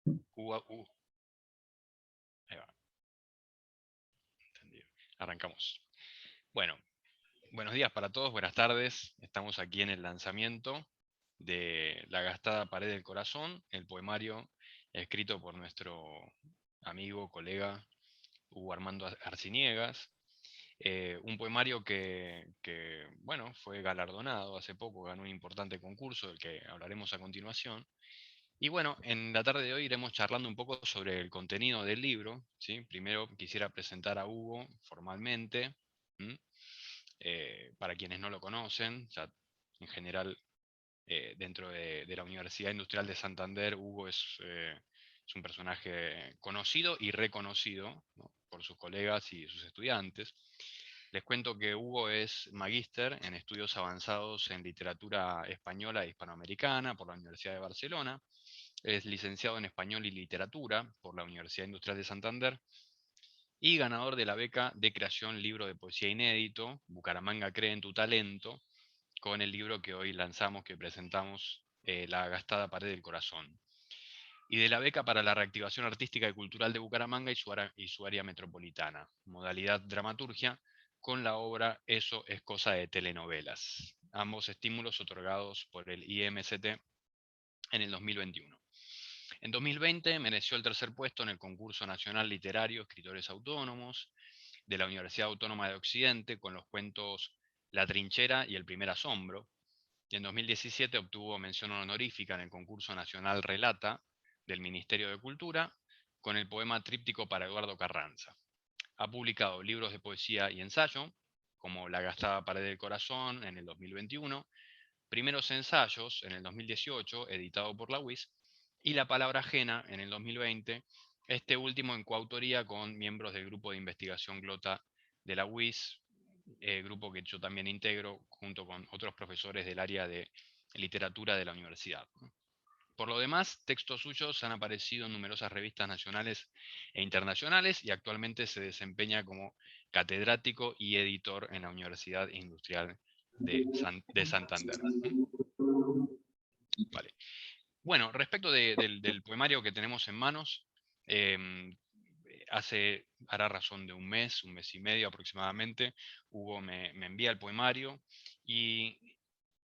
Hugo, ahí va, entendido. Arrancamos. Bueno, buenos días para todos, buenas tardes. Estamos aquí en el lanzamiento de La gastada pared del corazón, el poemario escrito por nuestro amigo, colega Hugo Armando Arciniegas. Un poemario que, bueno, fue galardonado hace poco, ganó un importante concurso del que hablaremos a continuación. Y bueno, en la tarde de hoy iremos charlando un poco sobre el contenido del libro, ¿sí? Primero quisiera presentar a Hugo formalmente. ¿M? Para quienes no lo conocen, ya en general dentro de la Universidad Industrial de Santander, Hugo es un personaje conocido y reconocido, ¿no?, por sus colegas y sus estudiantes. Les cuento que Hugo es magíster en estudios avanzados en literatura española e hispanoamericana por la Universidad de Barcelona. Es licenciado en español y literatura por la Universidad Industrial de Santander y ganador de la beca de creación Libro de Poesía Inédito, Bucaramanga Cree en tu Talento, con el libro que hoy lanzamos, que presentamos, La gastada pared del corazón. Y de la beca para la reactivación artística y cultural de Bucaramanga y su área metropolitana, modalidad dramaturgia, con la obra Eso es cosa de telenovelas. Ambos estímulos otorgados por el IMCT en el 2021. En 2020 mereció el tercer puesto en el concurso nacional literario Escritores Autónomos de la Universidad Autónoma de Occidente con los cuentos La Trinchera y El Primer Asombro. Y en 2017 obtuvo mención honorífica en el concurso nacional Relata del Ministerio de Cultura con el poema Tríptico para Eduardo Carranza. Ha publicado libros de poesía y ensayo, como La gastada pared del corazón en el 2021, Primeros ensayos en el 2018, editado por la UIS, y La palabra ajena en el 2020, este último en coautoría con miembros del grupo de investigación Glota de la UIS, grupo que yo también integro junto con otros profesores del área de literatura de la universidad. Por lo demás, textos suyos han aparecido en numerosas revistas nacionales e internacionales y actualmente se desempeña como catedrático y editor en la Universidad Industrial de Santander. Vale. Bueno, respecto del poemario que tenemos en manos, em, hará razón de un mes y medio aproximadamente, Hugo me envía el poemario y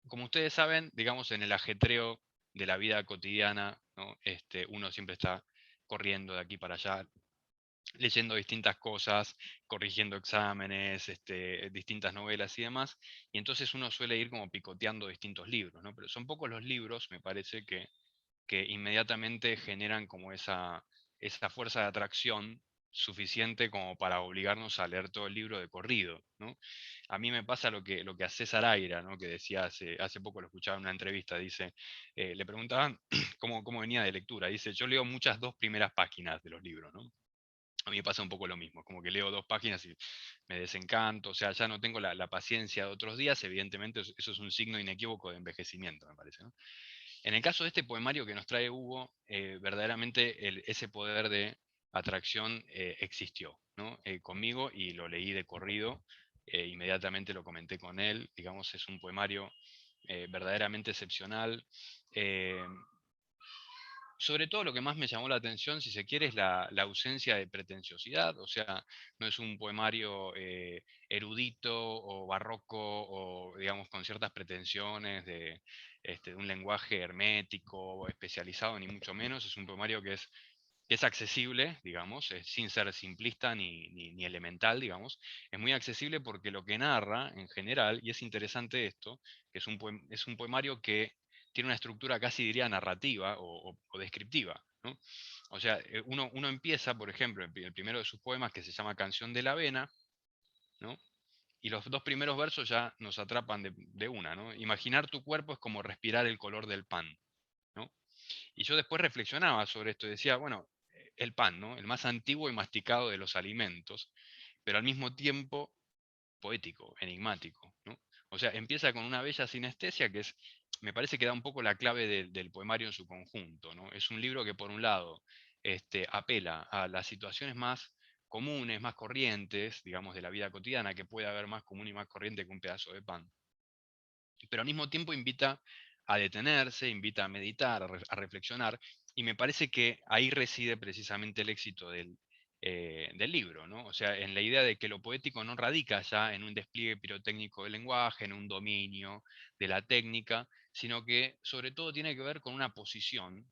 como ustedes saben, digamos, en el ajetreo de la vida cotidiana, ¿no?, uno siempre está corriendo de aquí para allá, leyendo distintas cosas, corrigiendo exámenes, distintas novelas y demás, y entonces uno suele ir como picoteando distintos libros, ¿no? Pero son pocos los libros, me parece, que inmediatamente generan como esa fuerza de atracción suficiente como para obligarnos a leer todo el libro de corrido, ¿no? A mí me pasa lo que a César Aira, ¿no?, que decía hace poco, lo escuchaba en una entrevista, dice, le preguntaban cómo venía de lectura, dice, yo leo muchas dos primeras páginas de los libros, ¿no? A mí me pasa un poco lo mismo, como que leo dos páginas y me desencanto, o sea, ya no tengo la paciencia de otros días, evidentemente eso es un signo inequívoco de envejecimiento, me parece, ¿no? En el caso de este poemario que nos trae Hugo, verdaderamente ese poder de atracción existió, ¿no?, conmigo, y lo leí de corrido, inmediatamente lo comenté con él, digamos, es un poemario verdaderamente excepcional. eh, Sobre todo lo que más me llamó la atención, si se quiere, es la ausencia de pretenciosidad, o sea, no es un poemario erudito o barroco o, digamos, con ciertas pretensiones de un lenguaje hermético o especializado, ni mucho menos. Es un poemario que es accesible, digamos, sin ser simplista ni elemental, digamos. Es muy accesible porque lo que narra en general, y es interesante esto, que es un poemario que tiene una estructura casi diría narrativa o descriptiva, ¿no? O sea, uno empieza, por ejemplo, el primero de sus poemas, que se llama Canción de la Avena, ¿no? Y los dos primeros versos ya nos atrapan de una, ¿no? Imaginar tu cuerpo es como respirar el color del pan, ¿no? Y yo después reflexionaba sobre esto y decía, bueno, el pan, ¿no?, el más antiguo y masticado de los alimentos, pero al mismo tiempo poético, enigmático, ¿no? O sea, empieza con una bella sinestesia que me parece que da un poco la clave del poemario en su conjunto, ¿no? Es un libro que por un lado apela a las situaciones más comunes, más corrientes, digamos, de la vida cotidiana, que puede haber más común y más corriente que un pedazo de pan, pero al mismo tiempo invita a detenerse, invita a meditar, a reflexionar, Y me parece que ahí reside precisamente el éxito del libro, ¿no? O sea, en la idea de que lo poético no radica ya en un despliegue pirotécnico del lenguaje, en un dominio de la técnica, sino que sobre todo tiene que ver con una posición,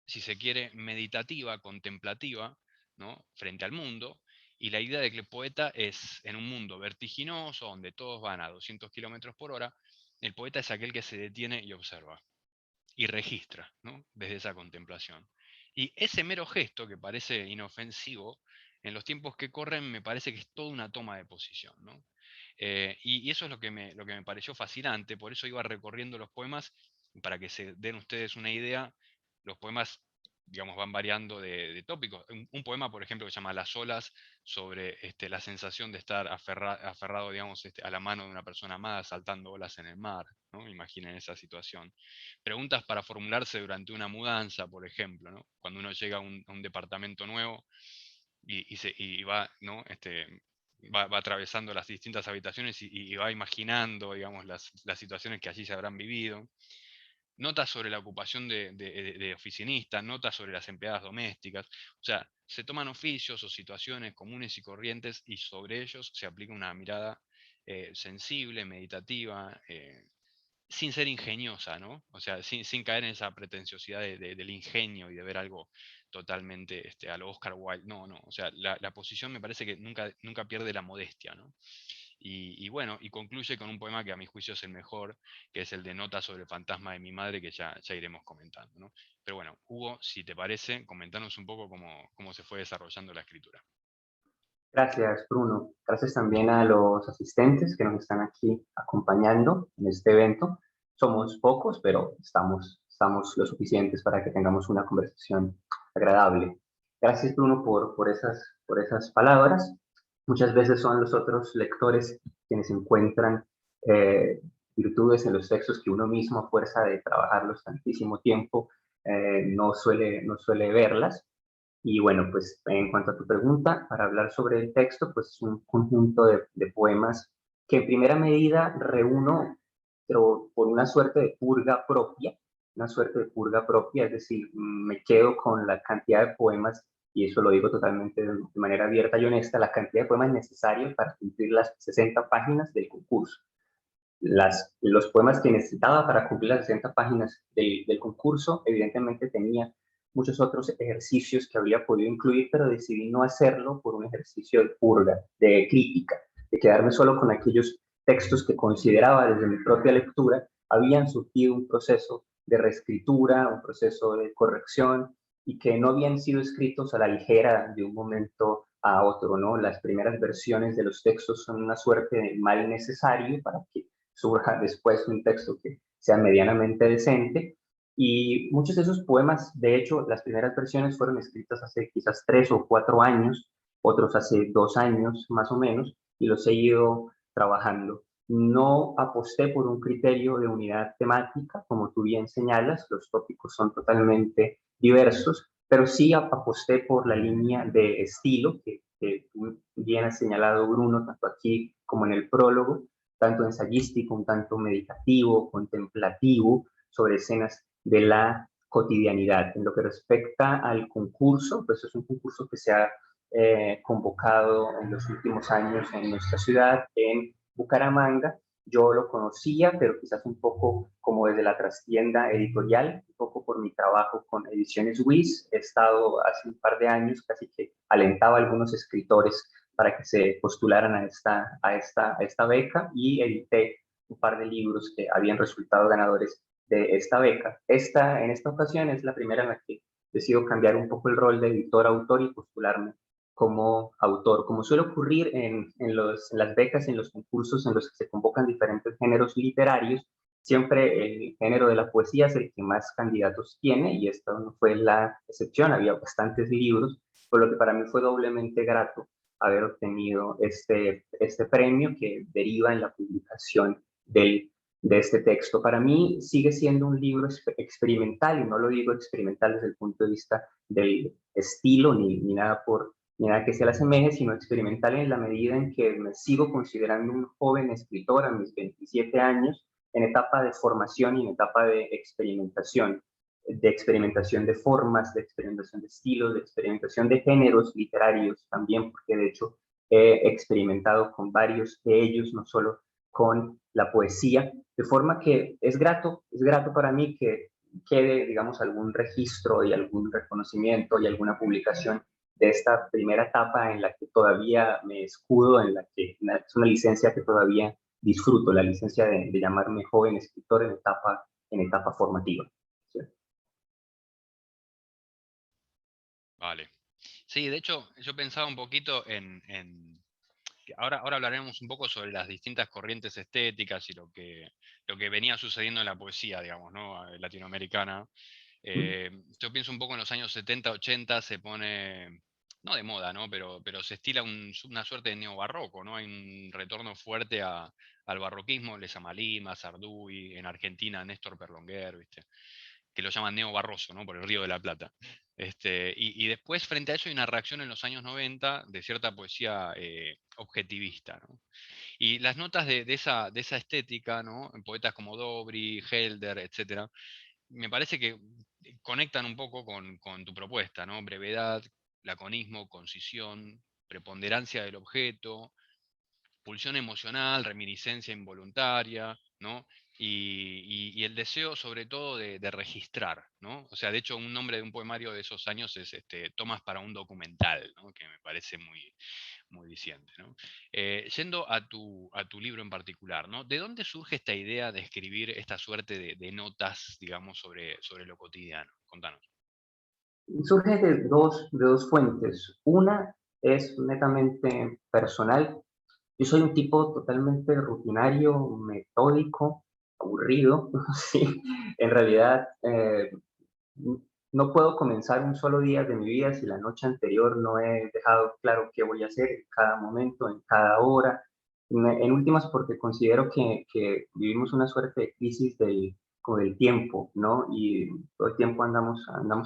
si se quiere, meditativa, contemplativa, ¿no? Frente al mundo. Y la idea de que el poeta es, en un mundo vertiginoso, donde todos van a 200 kilómetros por hora, el poeta es aquel que se detiene y observa y registra, ¿no? Desde esa contemplación. Y ese mero gesto, que parece inofensivo, en los tiempos que corren me parece que es toda una toma de posición, ¿no? Y eso es lo que me pareció fascinante, por eso iba recorriendo los poemas, para que se den ustedes una idea. Los poemas, digamos, van variando de tópicos. Un poema, por ejemplo, que se llama Las olas, sobre la sensación de estar aferrado, digamos, a la mano de una persona amada, saltando olas en el mar, ¿no? Imaginen esa situación. Preguntas para formularse durante una mudanza, por ejemplo, ¿no? Cuando uno llega a un departamento nuevo y va, ¿no? Va atravesando las distintas habitaciones y va imaginando, digamos, las situaciones que allí se habrán vivido. Notas sobre la ocupación de oficinista, notas sobre las empleadas domésticas. O sea, se toman oficios o situaciones comunes y corrientes y sobre ellos se aplica una mirada sensible, meditativa, sin ser ingeniosa, ¿no? O sea, sin caer en esa pretenciosidad del ingenio y de ver algo totalmente a lo Oscar Wilde. No, no. O sea, la posición me parece que nunca pierde la modestia, ¿no? Y bueno, y concluye con un poema que a mi juicio es el mejor, que es el de Notas sobre el fantasma de mi madre, que ya iremos comentando, ¿no? Pero bueno, Hugo, si te parece, comentanos un poco cómo se fue desarrollando la escritura. Gracias, Bruno. Gracias también a los asistentes que nos están aquí acompañando en este evento. Somos pocos, pero estamos lo suficientes para que tengamos una conversación agradable. Gracias, Bruno, por esas palabras. Muchas veces son los otros lectores quienes encuentran eh, virtudes en los textos que uno mismo, a fuerza de trabajarlos tantísimo tiempo, no suele verlas. Y bueno, pues en cuanto a tu pregunta, para hablar sobre el texto, pues es un conjunto de poemas que en primera medida reúno, pero por una suerte de purga propia, es decir, me quedo con la cantidad de poemas, y eso lo digo totalmente de manera abierta y honesta, la cantidad de poemas necesarios para cumplir las 60 páginas del concurso. Los poemas que necesitaba para cumplir las 60 páginas del concurso, evidentemente tenía muchos otros ejercicios que habría podido incluir, pero decidí no hacerlo por un ejercicio de purga, de crítica, de quedarme solo con aquellos textos que consideraba desde mi propia lectura habían surgido un proceso de reescritura, un proceso de corrección y que no habían sido escritos a la ligera de un momento a otro, ¿no? Las primeras versiones de los textos son una suerte de mal necesario para que surja después un texto que sea medianamente decente. Y muchos de esos poemas, de hecho, las primeras versiones fueron escritas hace quizás 3 o 4 años, otros hace 2 años más o menos, y los he ido trabajando. No aposté por un criterio de unidad temática, como tú bien señalas, los tópicos son totalmente diversos, pero sí aposté por la línea de estilo que tú bien has señalado, Bruno, tanto aquí como en el prólogo, tanto ensayístico, un tanto meditativo, contemplativo, sobre escenas de la cotidianidad. En lo que respecta al concurso, pues es un concurso que se ha convocado en los últimos años en nuestra ciudad, en Bucaramanga. Yo lo conocía, pero quizás un poco como desde la trastienda editorial, un poco por mi trabajo con Ediciones WIS. He estado hace un par de años, casi que alentaba a algunos escritores para que se postularan a esta beca y edité un par de libros que habían resultado ganadores de esta beca. En esta ocasión es la primera en la que decido cambiar un poco el rol de editor-autor y postularme como autor. Como suele ocurrir en las becas y en los concursos en los que se convocan diferentes géneros literarios, siempre el género de la poesía es el que más candidatos tiene y esta no fue la excepción, había bastantes libros, por lo que para mí fue doblemente grato haber obtenido este premio que deriva en la publicación de este texto. Para mí sigue siendo un libro experimental, y no lo digo experimental desde el punto de vista del estilo ni nada que se le asemeje, sino experimental en la medida en que me sigo considerando un joven escritor a mis 27 años, en etapa de formación y en etapa de experimentación. de experimentación de formas, de experimentación de estilos, de experimentación de géneros literarios también, porque de hecho he experimentado con varios de ellos, no solo con la poesía, de forma que es grato para mí que quede, digamos, algún registro y algún reconocimiento y alguna publicación de esta primera etapa en la que todavía me escudo, en la que es una licencia que todavía disfruto, la licencia de llamarme joven escritor en etapa formativa. ¿Sí? Vale. Sí, de hecho, yo pensaba un poquito ahora hablaremos un poco sobre las distintas corrientes estéticas y lo que venía sucediendo en la poesía, digamos, ¿no? Latinoamericana. Yo pienso un poco en los años 70, 80 se pone, no de moda, ¿no? Pero se estila una suerte de neobarroco, ¿no? Hay un retorno fuerte al barroquismo, Lezama Lima, Sarduy, en Argentina Néstor Perlonguer, ¿viste? Que lo llaman neobarroso, ¿no? Por el Río de la Plata. Y después, frente a eso, hay una reacción en los años 90 de cierta poesía objetivista, ¿no? Y las notas de esa estética, ¿no? En poetas como Dobry, Helder, etcétera, me parece que conectan un poco con tu propuesta, ¿no? Brevedad, laconismo, concisión, preponderancia del objeto, pulsión emocional, reminiscencia involuntaria, ¿no? Y el deseo sobre todo de registrar, ¿no? O sea, de hecho, un nombre de un poemario de esos años es Tomas para un documental, ¿no? Que me parece muy diciente, ¿no? Yendo a tu libro en particular, ¿no? ¿De dónde surge esta idea de escribir esta suerte de notas, digamos, sobre lo cotidiano? Contanos. Surge de dos fuentes. Una es netamente personal. Yo soy un tipo totalmente rutinario, metódico, aburrido, sí. En realidad, no puedo comenzar un solo día de mi vida si la noche anterior no he dejado claro qué voy a hacer en cada momento, en cada hora. En últimas, porque considero que vivimos una suerte de crisis como del tiempo, ¿no? Y todo el tiempo andamos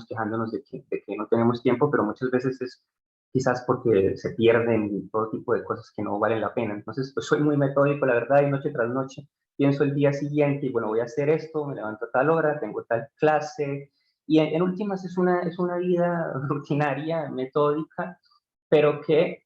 quejándonos de que no tenemos tiempo, pero muchas veces es quizás porque se pierden todo tipo de cosas que no valen la pena. Entonces, pues soy muy metódico, la verdad, y noche tras noche pienso el día siguiente y bueno, voy a hacer esto, me levanto a tal hora, tengo tal clase, y en últimas es una vida rutinaria, metódica, pero que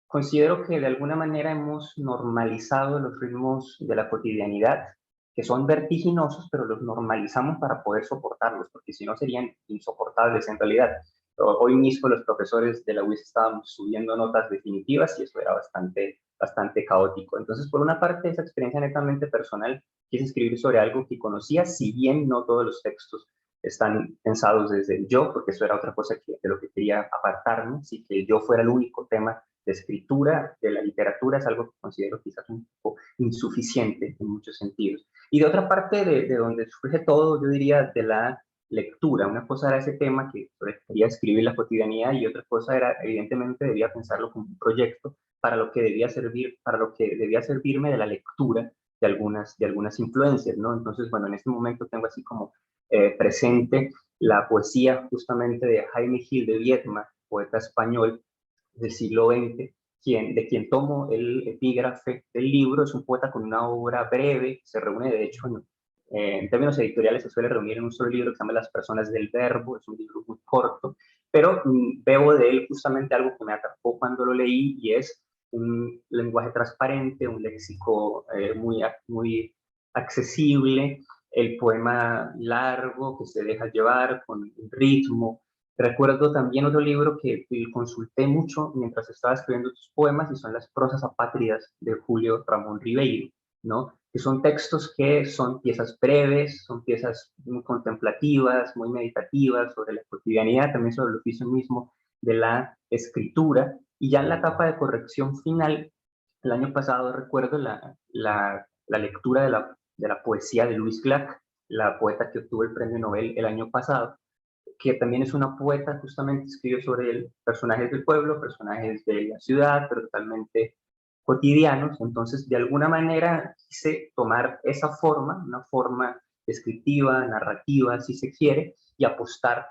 considero que de alguna manera hemos normalizado los ritmos de la cotidianidad, que son vertiginosos, pero los normalizamos para poder soportarlos, porque si no serían insoportables en realidad. Hoy mismo los profesores de la UIS estábamos subiendo notas definitivas y eso era bastante caótico. Entonces, por una parte, esa experiencia netamente personal, quise escribir sobre algo que conocía, si bien no todos los textos están pensados desde el yo, porque eso era otra cosa de lo que quería apartarme, si que yo fuera el único tema de escritura, de la literatura, es algo que considero quizás un poco insuficiente en muchos sentidos. Y de otra parte, de donde surge todo, yo diría, de la lectura. Una cosa era ese tema que quería escribir la cotidianidad y otra cosa era, evidentemente, debía pensarlo como un proyecto para lo que debía servir, para lo que debía servirme de la lectura de algunas influencias, ¿no? Entonces, bueno, en este momento tengo así como presente la poesía justamente de Jaime Gil de Viedma, poeta español del siglo XX, de quien tomo el epígrafe del libro. Es un poeta con una obra breve, se reúne de hecho en términos editoriales se suele reunir en un solo libro que se llama Las personas del verbo, es un libro muy corto, pero veo de él justamente algo que me atrapó cuando lo leí y es un lenguaje transparente, un léxico muy accesible, el poema largo que se deja llevar con un ritmo. Recuerdo también otro libro que consulté mucho mientras estaba escribiendo tus poemas y son Las prosas apátridas de Julio Ramón Ribeiro, ¿no? Que son textos que son piezas breves, son piezas muy contemplativas, muy meditativas sobre la cotidianidad, también sobre el oficio mismo de la escritura. Y ya en la etapa de corrección final, el año pasado recuerdo la lectura de la poesía de Louise Glück, la poeta que obtuvo el premio Nobel el año pasado, que también es una poeta, justamente escribió sobre personajes del pueblo, personajes de la ciudad, pero totalmente cotidianos. Entonces, de alguna manera quise tomar esa forma, una forma descriptiva, narrativa, si se quiere, y apostar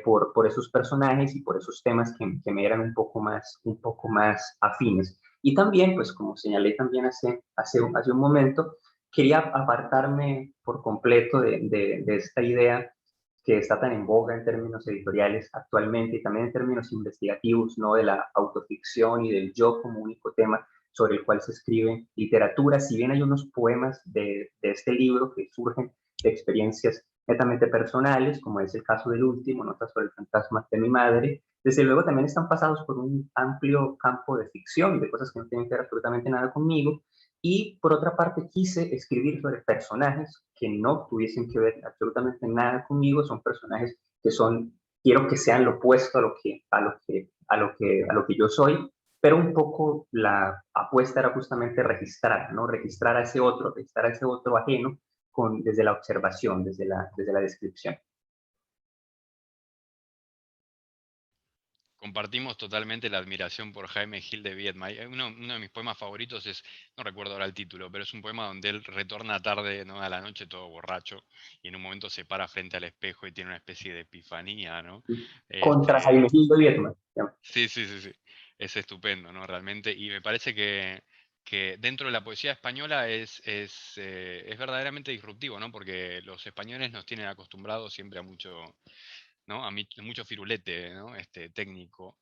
por esos personajes y por esos temas que me eran un poco más afines. Y también, pues como señalé también hace un momento, quería apartarme por completo de esta idea que está tan en boga en términos editoriales actualmente y también en términos investigativos, ¿no? De la autoficción y del yo como único tema sobre el cual se escribe literatura. Si bien hay unos poemas de este libro que surgen de experiencias netamente personales, como es el caso del último, Notas sobre el fantasma de mi madre, desde luego también están pasados por un amplio campo de ficción, de cosas que no tienen que ver absolutamente nada conmigo, y por otra parte quise escribir sobre personajes que no tuviesen que ver absolutamente nada conmigo, son personajes que son, quiero que sean lo opuesto a lo que yo soy, pero un poco la apuesta era justamente registrar, ¿no? Registrar a ese otro ajeno desde la observación, desde la descripción. Compartimos totalmente la admiración por Jaime Gil de Viedma. Uno de mis poemas favoritos es, no recuerdo ahora el título, pero es un poema donde él retorna tarde, ¿no? A la noche todo borracho y en un momento se para frente al espejo y tiene una especie de epifanía, ¿no? Contra Este, Jaime Gil de Viedma. sí, sí, sí, sí. Es estupendo, ¿no? Realmente. Y me parece que dentro de la poesía española es verdaderamente disruptivo, ¿no? Porque los españoles nos tienen acostumbrados siempre a mucho, ¿no? Mucho firulete, ¿no? Técnico,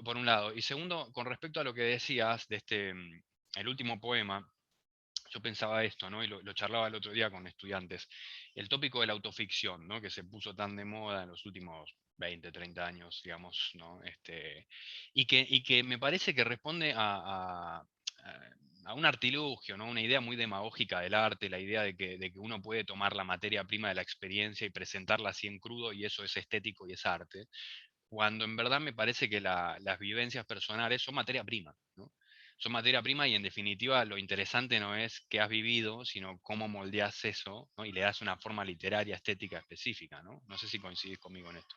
por un lado. Y segundo, con respecto a lo que decías de el último poema, yo pensaba esto, ¿no? Y lo charlaba el otro día con estudiantes. El tópico de la autoficción, ¿no? Que se puso tan de moda en los últimos 20, 30 años, digamos, ¿no? Y que me parece que responde a un artilugio, ¿no? Una idea muy demagógica del arte, la idea de que uno puede tomar la materia prima de la experiencia y presentarla así en crudo, y eso es estético y es arte, cuando en verdad me parece que las vivencias personales son materia prima, ¿no? Son materia prima y en definitiva lo interesante no es qué has vivido, sino cómo moldeas eso, ¿no? Y le das una forma literaria, estética específica, ¿no? No sé si coincidís conmigo en esto.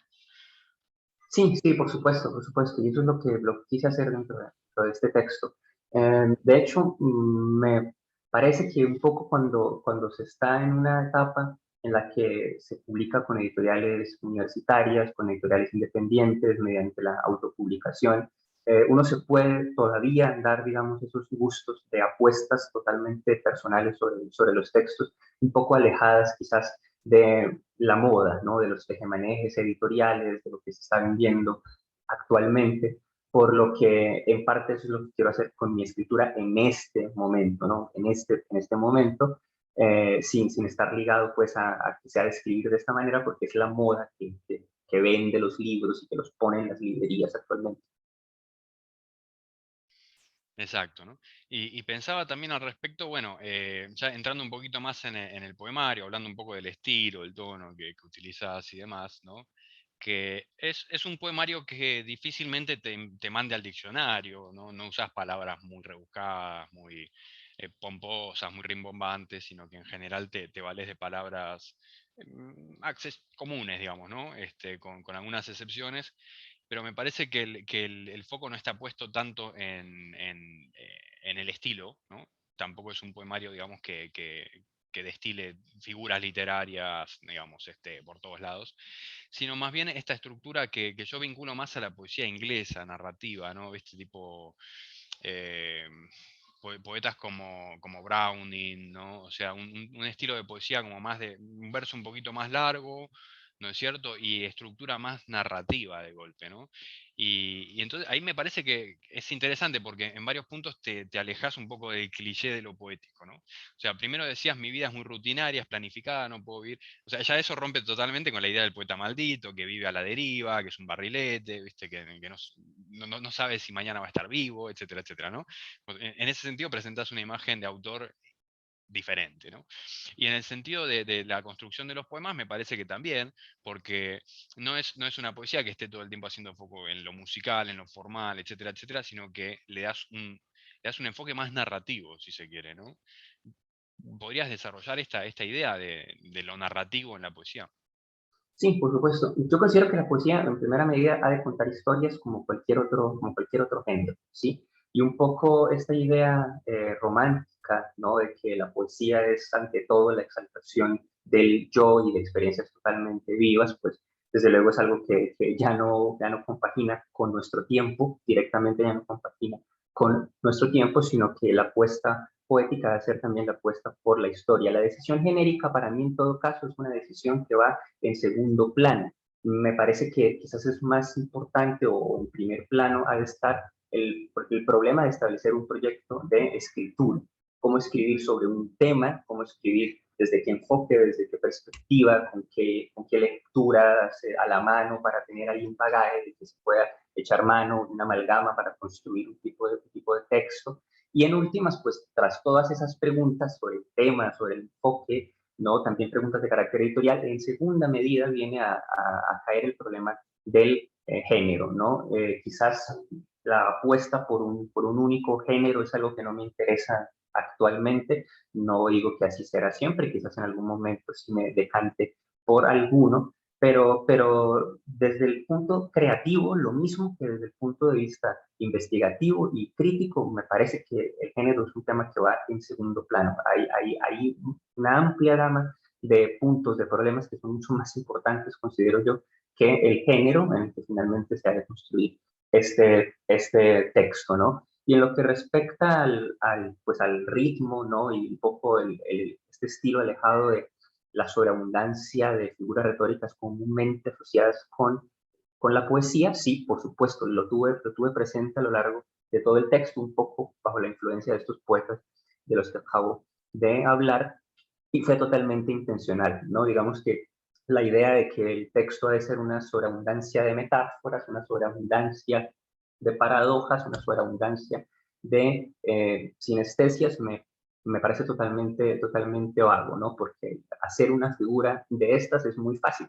Sí, sí, por supuesto, por supuesto. Y eso es lo que quise hacer dentro de este texto. De hecho, me parece que un poco cuando se está en una etapa en la que se publica con editoriales universitarias, con editoriales independientes, mediante la autopublicación, uno se puede todavía dar, digamos, esos gustos de apuestas totalmente personales sobre los textos, un poco alejadas quizás de la moda, ¿no? De los tejemanejes editoriales, de lo que se está vendiendo actualmente, por lo que en parte eso es lo que quiero hacer con mi escritura en este momento, ¿no? En este momento, sin estar ligado pues a que sea de escribir de esta manera, porque es la moda que vende los libros y que los pone en las librerías actualmente. Exacto, ¿no? Y pensaba también al respecto, bueno, ya entrando un poquito más en el poemario, hablando un poco del estilo, el tono que utilizas y demás, ¿no? Que es un poemario que difícilmente te mande al diccionario, ¿no? No usas palabras muy rebuscadas, muy pomposas, muy rimbombantes, sino que en general te vales de palabras comunes, digamos, ¿no? Con algunas excepciones, pero me parece que el foco no está puesto tanto en el estilo, ¿no? Tampoco es un poemario, digamos, que destile figuras literarias, digamos, por todos lados, sino más bien esta estructura que yo vinculo más a la poesía inglesa, narrativa, ¿no? Este tipo, eh, poetas como Browning, ¿no? O sea, un estilo de poesía como más de un verso un poquito más largo, ¿no es cierto? Y estructura más narrativa de golpe, ¿no? Y entonces ahí me parece que es interesante porque en varios puntos te alejas un poco del cliché de lo poético, ¿no? O sea, primero decías, mi vida es muy rutinaria, es planificada, no puedo vivir. O sea, ya eso rompe totalmente con la idea del poeta maldito, que vive a la deriva, que es un barrilete, ¿viste? Que no sabe si mañana va a estar vivo, etcétera, etcétera, ¿no? Pues, en ese sentido presentas una imagen de autor diferente, ¿no? Y en el sentido de la construcción de los poemas me parece que también, porque no es una poesía que esté todo el tiempo haciendo foco en lo musical, en lo formal, etcétera, etcétera, sino que le das un enfoque más narrativo, si se quiere, ¿no? ¿Podrías desarrollar esta idea de lo narrativo en la poesía? Sí, por supuesto. Yo considero que la poesía, en primera medida, ha de contar historias como cualquier otro género, ¿sí? Y un poco esta idea romántica, ¿no? De que la poesía es ante todo la exaltación del yo y de experiencias totalmente vivas, pues desde luego es algo que ya no compagina con nuestro tiempo, directamente ya no compagina con nuestro tiempo, sino que la apuesta poética debe ser también la apuesta por la historia. La decisión genérica para mí en todo caso es una decisión que va en segundo plano. Me parece que quizás es más importante o en primer plano ha de estar el problema de establecer un proyecto de escritura. Cómo escribir sobre un tema, cómo escribir desde qué enfoque, desde qué perspectiva, con qué lecturas a la mano para tener ahí un bagaje de que se pueda echar mano, una amalgama para construir un tipo de texto. Y en últimas, pues tras todas esas preguntas sobre el tema, sobre el enfoque, ¿no? También preguntas de carácter editorial, en segunda medida viene a caer el problema del género, ¿no? Quizás la apuesta por un único género es algo que no me interesa actualmente, no digo que así será siempre, quizás en algún momento sí me decante por alguno, pero desde el punto creativo, lo mismo que desde el punto de vista investigativo y crítico, me parece que el género es un tema que va en segundo plano. Hay una amplia gama de puntos, de problemas que son mucho más importantes, considero yo, que el género en el que finalmente se ha de construir este texto, ¿no? Y en lo que respecta pues al ritmo, ¿no? Y un poco este estilo alejado de la sobreabundancia de figuras retóricas comúnmente asociadas con la poesía, sí, por supuesto, lo tuve presente a lo largo de todo el texto, un poco bajo la influencia de estos poetas de los que acabo de hablar, y fue totalmente intencional, ¿no? Digamos que la idea de que el texto debe ser una sobreabundancia de metáforas, una sobreabundancia de paradojas, una sobreabundancia de sinestesias, me parece totalmente vago, ¿no? Porque hacer una figura de estas es muy fácil,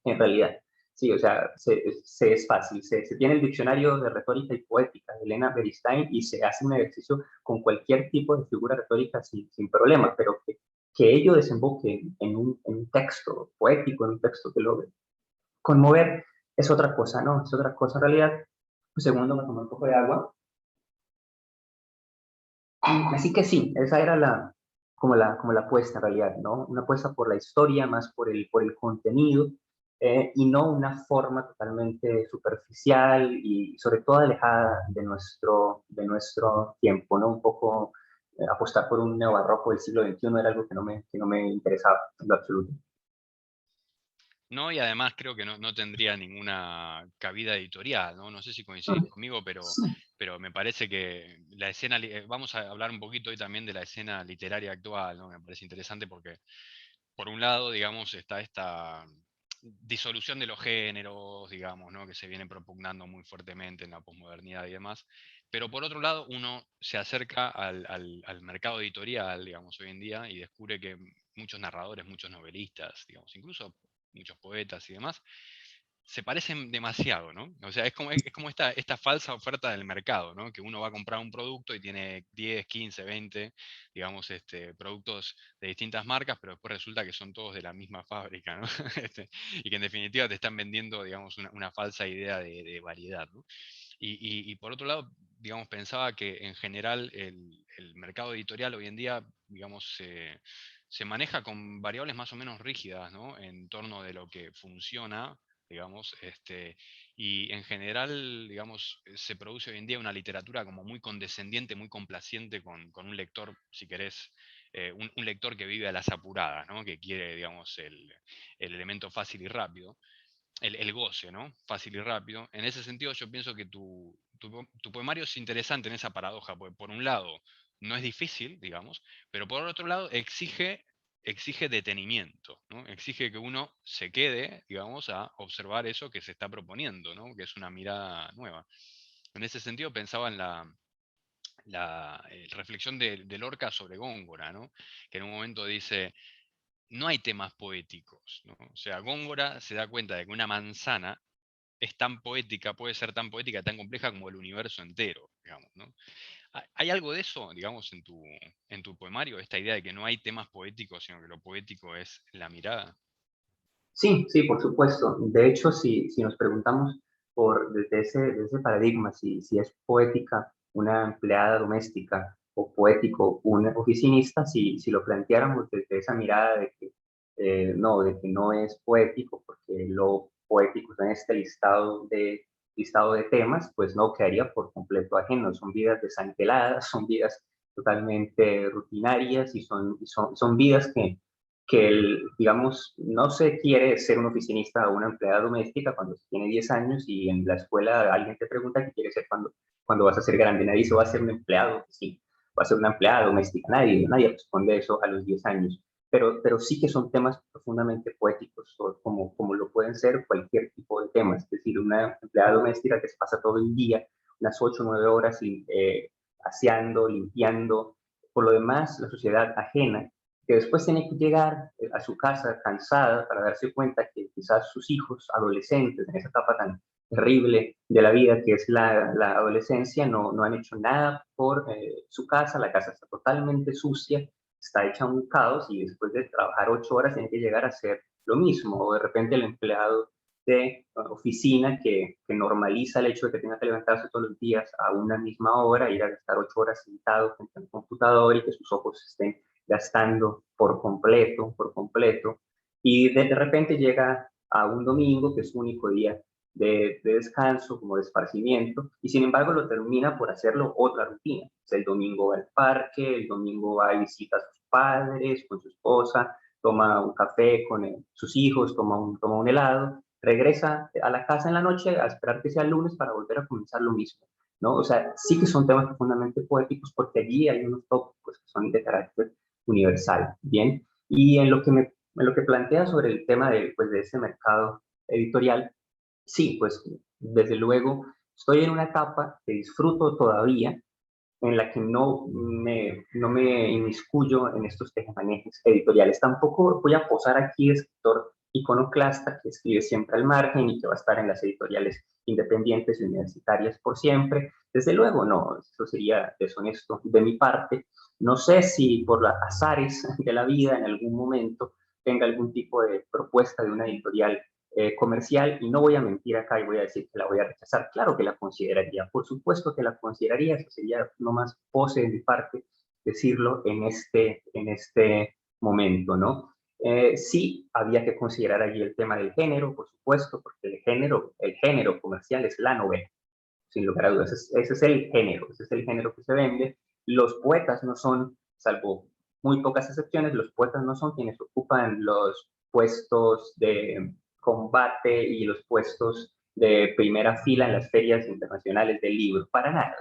en realidad. Sí, o sea, es fácil. Se tiene el diccionario de retórica y poética de Elena Beristain y se hace un ejercicio con cualquier tipo de figura retórica sin problema, pero que ello desemboque en un texto poético, en un texto que logre conmover, es otra cosa, ¿no? Es otra cosa en realidad. Un segundo, me tomé un poco de agua. Así que sí, esa era como la apuesta en realidad, ¿no? Una apuesta por la historia, más por el contenido, y no una forma totalmente superficial y sobre todo alejada de nuestro tiempo, ¿no? Un poco apostar por un neobarroco del siglo XXI era algo que no me interesaba en lo absoluto. No, y además creo que no tendría ninguna cabida editorial, ¿no? No sé si coincidís conmigo, pero me parece que la escena, vamos a hablar un poquito hoy también de la escena literaria actual, ¿no? Me parece interesante porque, por un lado, digamos, está esta disolución de los géneros, digamos, ¿no? Que se viene propugnando muy fuertemente en la posmodernidad y demás. Pero por otro lado, uno se acerca al mercado editorial, digamos, hoy en día y descubre que muchos narradores, muchos novelistas, digamos, incluso muchos poetas y demás, se parecen demasiado, ¿no? O sea, es como esta falsa oferta del mercado, ¿no? Que uno va a comprar un producto y tiene 10, 15, 20, digamos, productos de distintas marcas, pero después resulta que son todos de la misma fábrica, ¿no? Y que en definitiva te están vendiendo, digamos, una falsa idea de variedad, ¿no? Y por otro lado, digamos, pensaba que en general el mercado editorial hoy en día, digamos, se maneja con variables más o menos rígidas, ¿no? En torno de lo que funciona, digamos, y en general, digamos, se produce hoy en día una literatura como muy condescendiente, muy complaciente con un lector, si querés, un lector que vive a las apuradas, ¿no? Que quiere, digamos, el elemento fácil y rápido, el goce, ¿no? Fácil y rápido. En ese sentido, yo pienso que tu poemario es interesante en esa paradoja, porque por un lado no es difícil, digamos, pero por otro lado exige detenimiento, ¿no? Exige que uno se quede, digamos, a observar eso que se está proponiendo, ¿no? Que es una mirada nueva. En ese sentido pensaba en la reflexión de Lorca sobre Góngora, ¿no? Que en un momento dice, no hay temas poéticos, ¿no? O sea, Góngora se da cuenta de que una manzana es tan poética, puede ser tan poética, tan compleja como el universo entero, digamos, ¿no? ¿Hay algo de eso, digamos, en tu poemario, esta idea de que no hay temas poéticos, sino que lo poético es la mirada? Sí, sí, por supuesto. De hecho, si nos preguntamos desde ese paradigma, si es poética una empleada doméstica o poético un oficinista, si lo planteáramos desde esa mirada de que no es poético, porque lo poético está en este listado de temas, pues no quedaría por completo ajeno. Son vidas desanceladas, son vidas totalmente rutinarias y son vidas que digamos, no se quiere ser un oficinista o una empleada doméstica cuando se tiene 10 años y en la escuela alguien te pregunta qué quieres ser cuando vas a ser grande. Nadie se va a ser un empleado, sí, va a ser una empleada doméstica, nadie responde eso a los 10 años. Pero sí que son temas profundamente poéticos, como lo pueden ser cualquier tipo de temas. Es decir, una empleada doméstica que se pasa todo el día, unas 8 o 9 horas, aseando, limpiando. Por lo demás, la sociedad ajena, que después tiene que llegar a su casa cansada para darse cuenta que quizás sus hijos, adolescentes, en esa etapa tan terrible de la vida que es la adolescencia, no han hecho nada por su casa, la casa está totalmente sucia, está hecha un caos y después de trabajar 8 horas tiene que llegar a hacer lo mismo, o de repente el empleado de oficina que normaliza el hecho de que tenga que levantarse todos los días a una misma hora, ir a estar 8 horas sentado frente al computador y que sus ojos estén gastando por completo, y de repente llega a un domingo, que es su único día de descanso, como de esparcimiento, y sin embargo lo termina por hacerlo otra rutina. O sea, el domingo va al parque, el domingo va y visita a sus padres, con su esposa, toma un café con sus hijos, toma un helado, regresa a la casa en la noche a esperar que sea el lunes para volver a comenzar lo mismo, ¿no? O sea, sí que son temas profundamente poéticos porque allí hay unos tópicos que son de carácter universal, ¿bien? Y en lo que plantea sobre el tema pues, de ese mercado editorial, sí, pues desde luego estoy en una etapa que disfruto todavía, en la que no me inmiscuyo en estos tejemanejes editoriales. Tampoco voy a posar aquí de escritor iconoclasta que escribe siempre al margen y que va a estar en las editoriales independientes y universitarias por siempre. Desde luego, no, eso sería deshonesto de mi parte. No sé si por las azares de la vida en algún momento tenga algún tipo de propuesta de una editorial comercial, y no voy a mentir acá y voy a decir que la voy a rechazar. Claro que la consideraría, por supuesto que la consideraría, eso sería no más pose de mi parte decirlo en este momento, ¿no? Sí, había que considerar allí el tema del género, por supuesto, porque el género comercial es la novela, sin lugar a dudas. Ese es el género, ese es el género que se vende. Los poetas no son, salvo muy pocas excepciones, los poetas no son quienes ocupan los puestos de combate y los puestos de primera fila en las ferias internacionales del libro, para nada,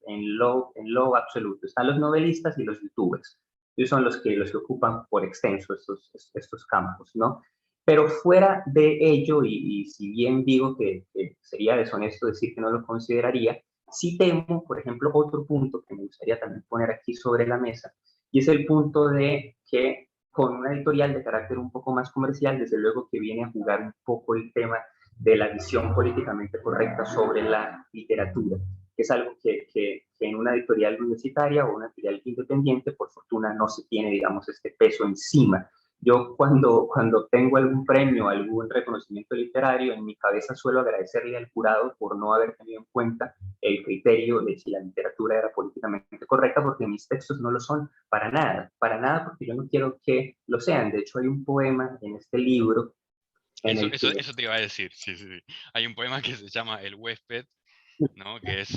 en lo absoluto. Están los novelistas y los youtubers. Ellos son los que ocupan por extenso estos campos, ¿no? Pero fuera de ello, y si bien digo que sería deshonesto decir que no lo consideraría, sí temo, por ejemplo, otro punto que me gustaría también poner aquí sobre la mesa, y es el punto de que con una editorial de carácter un poco más comercial, desde luego que viene a jugar un poco el tema de la visión políticamente correcta sobre la literatura, que es algo que en una editorial universitaria o una editorial independiente, por fortuna, no se tiene, digamos, este peso encima. Yo cuando tengo algún premio, algún reconocimiento literario, en mi cabeza suelo agradecerle al jurado por no haber tenido en cuenta el criterio de si la literatura era políticamente correcta, porque mis textos no lo son para nada, porque yo no quiero que lo sean. De hecho, hay un poema en este libro en Eso, el eso, que... eso te iba a decir, sí, sí, sí. Hay un poema que se llama El huésped, ¿no? Que es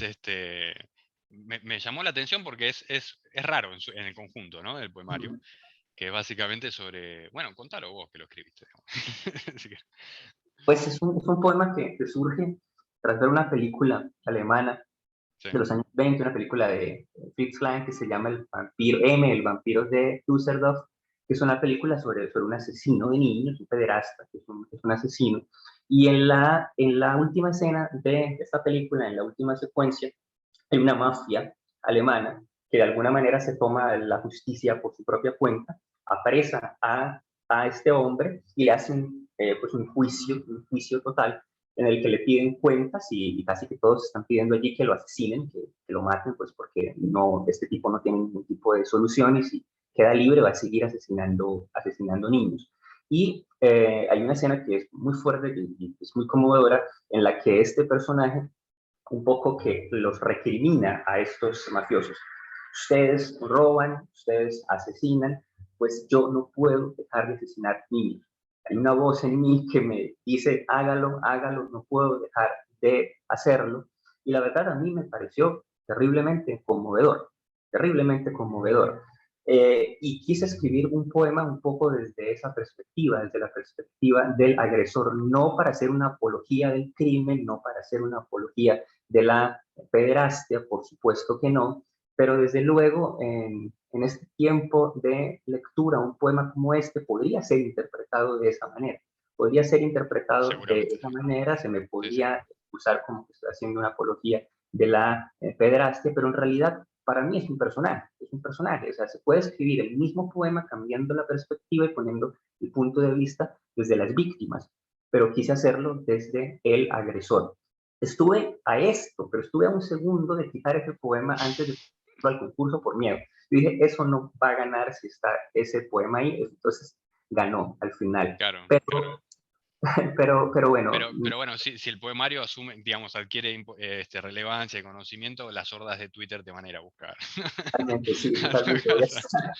me llamó la atención porque es raro en el conjunto, ¿no? Del poemario, que es básicamente sobre, bueno, contalo vos que lo escribiste, digamos. Así que, Pues es un poema que surge tras ver una película alemana sí. de los años 20, una película de Fritz Lang que se llama El vampiro M, el vampiro de Düsseldorf, que es una película sobre un asesino de niños, un pederasta, que es un asesino. Y en la última escena de esta película, en la última secuencia, hay una mafia alemana que de alguna manera se toma la justicia por su propia cuenta, apresa a este hombre y le hace pues un juicio total en el que le piden cuentas y casi que todos están pidiendo allí que lo asesinen, que lo maten, pues porque no, este tipo no tiene ningún tipo de solución y si queda libre va a seguir asesinando niños. Y hay una escena que es muy fuerte y es muy conmovedora en la que este personaje un poco que los recrimina a estos mafiosos. Ustedes roban, ustedes asesinan, pues yo no puedo dejar de asesinar niños. Hay una voz en mí que me dice, hágalo, hágalo, no puedo dejar de hacerlo. Y la verdad a mí me pareció terriblemente conmovedor. terriblemente conmovedor. Y quise escribir un poema un poco desde esa perspectiva, desde la perspectiva del agresor, no para hacer una apología del crimen, no para hacer una apología de la pederastia, por supuesto que no, pero desde luego en este tiempo de lectura, un poema como este podría ser interpretado de esa manera. Podría ser interpretado de Seguramente. esa manera, se me Sí, sí. podría usar como que estoy haciendo una apología de la pederastia, pero en realidad para mí es un personaje, o sea, se puede escribir el mismo poema cambiando la perspectiva y poniendo el punto de vista desde las víctimas, pero quise hacerlo desde el agresor. Estuve a esto, pero estuve a un segundo de quitar ese poema antes de al concurso por miedo. Yo dije, eso no va a ganar si está ese poema ahí, entonces ganó al final. Claro. Pero, pero bueno, Pero bueno, si el poemario asume, digamos, adquiere relevancia y conocimiento, las hordas de Twitter te van a ir a buscar. totalmente, sí, A tu totalmente. casa.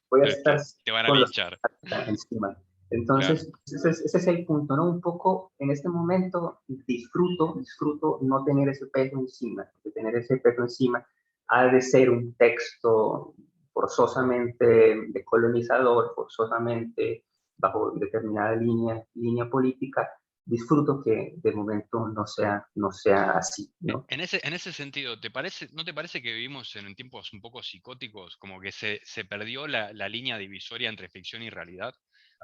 Voy a estar Te van a con los linchar. encima. Claro. Entonces, ese es el punto, ¿no? Un poco en este momento disfruto no tener ese peso encima, porque tener ese peso encima ha de ser un texto forzosamente decolonizador, forzosamente bajo determinada línea política. Disfruto que de momento no sea así, ¿no? En ese sentido, ¿no te parece que vivimos en tiempos un poco psicóticos? Como que se perdió la línea divisoria entre ficción y realidad.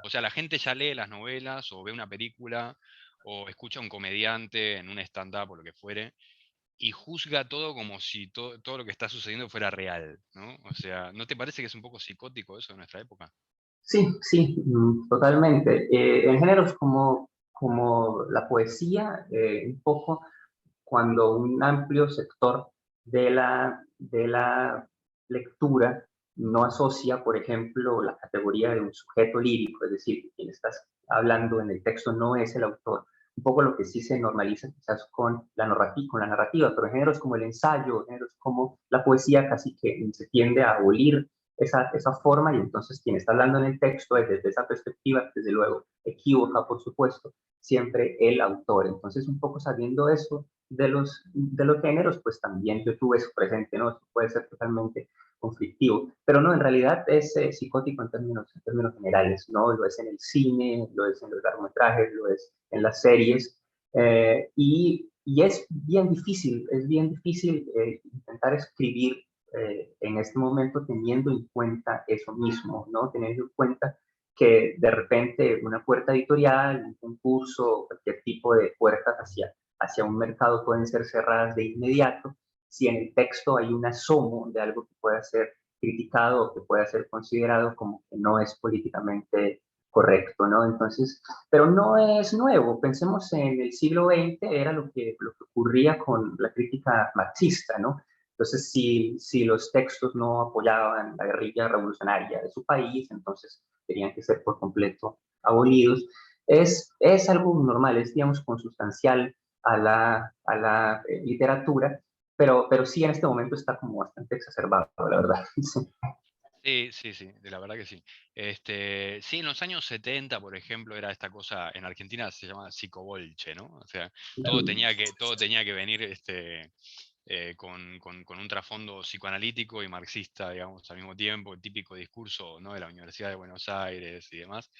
O sea, la gente ya lee las novelas o ve una película o escucha a un comediante en un stand-up o lo que fuere y juzga todo como si todo lo que está sucediendo fuera real, ¿no? O sea, ¿no te parece que es un poco psicótico eso de nuestra época? Sí, totalmente. En géneros como la poesía, un poco cuando un amplio sector de la lectura no asocia, por ejemplo, la categoría de un sujeto lírico, es decir, quien estás hablando en el texto no es el autor. Un poco lo que sí se normaliza quizás con la narrativa, pero en géneros como el ensayo, géneros como la poesía, casi que se tiende a abolir esa forma y entonces quien está hablando en el texto es desde esa perspectiva, desde luego, equívoca, por supuesto, siempre el autor. Entonces, un poco sabiendo eso, de los géneros, pues también yo tuve eso presente, ¿no? Eso puede ser totalmente conflictivo, pero no, en realidad es psicótico en términos generales, ¿no? Lo es en el cine, lo es en los largometrajes, lo es en las series, y es bien difícil intentar escribir en este momento teniendo en cuenta eso mismo, ¿no? Teniendo en cuenta que de repente una puerta editorial, un concurso, cualquier tipo de puertas hacia un mercado pueden ser cerradas de inmediato, si en el texto hay un asomo de algo que pueda ser criticado o que pueda ser considerado como que no es políticamente correcto, ¿no? Entonces, pero no es nuevo. Pensemos en el siglo XX, era lo que ocurría con la crítica marxista, ¿no? Entonces, si los textos no apoyaban la guerrilla revolucionaria de su país, entonces tenían que ser por completo abolidos. Es algo normal, es, digamos, consustancial a la literatura, pero sí en este momento está como bastante exacerbado, la verdad. Sí, sí, sí, de la verdad que sí. Sí, en los años 70, por ejemplo, era esta cosa, en Argentina se llama psicobolche, ¿no? O sea, todo tenía que venir con un trasfondo psicoanalítico y marxista, digamos, al mismo tiempo, el típico discurso, ¿no?, de la Universidad de Buenos Aires y demás.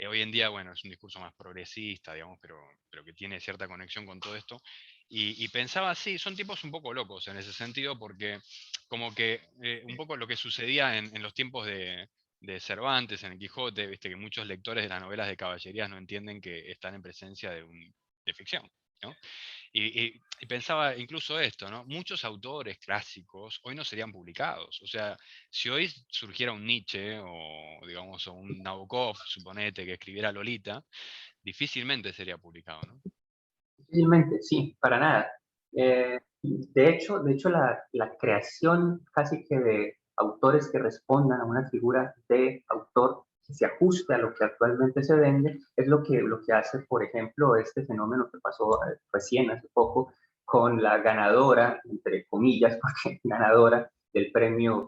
Hoy en día, bueno, es un discurso más progresista, digamos, pero que tiene cierta conexión con todo esto. Y pensaba, sí, son tipos un poco locos en ese sentido, porque como que un poco lo que sucedía en los tiempos de Cervantes, en el Quijote, viste que muchos lectores de las novelas de caballerías no entienden que están en presencia de ficción, ¿no? Y pensaba incluso esto, ¿no? Muchos autores clásicos hoy no serían publicados. O sea, si hoy surgiera un Nietzsche o, digamos, o un Nabokov, suponete, que escribiera Lolita, difícilmente sería publicado, ¿no? Difícilmente, sí, para nada. De hecho la creación casi que de autores que respondan a una figura de autor que se ajuste a lo que actualmente se vende es lo que hace, por ejemplo, este fenómeno que pasó recién, hace poco, con la ganadora, entre comillas, porque ganadora del premio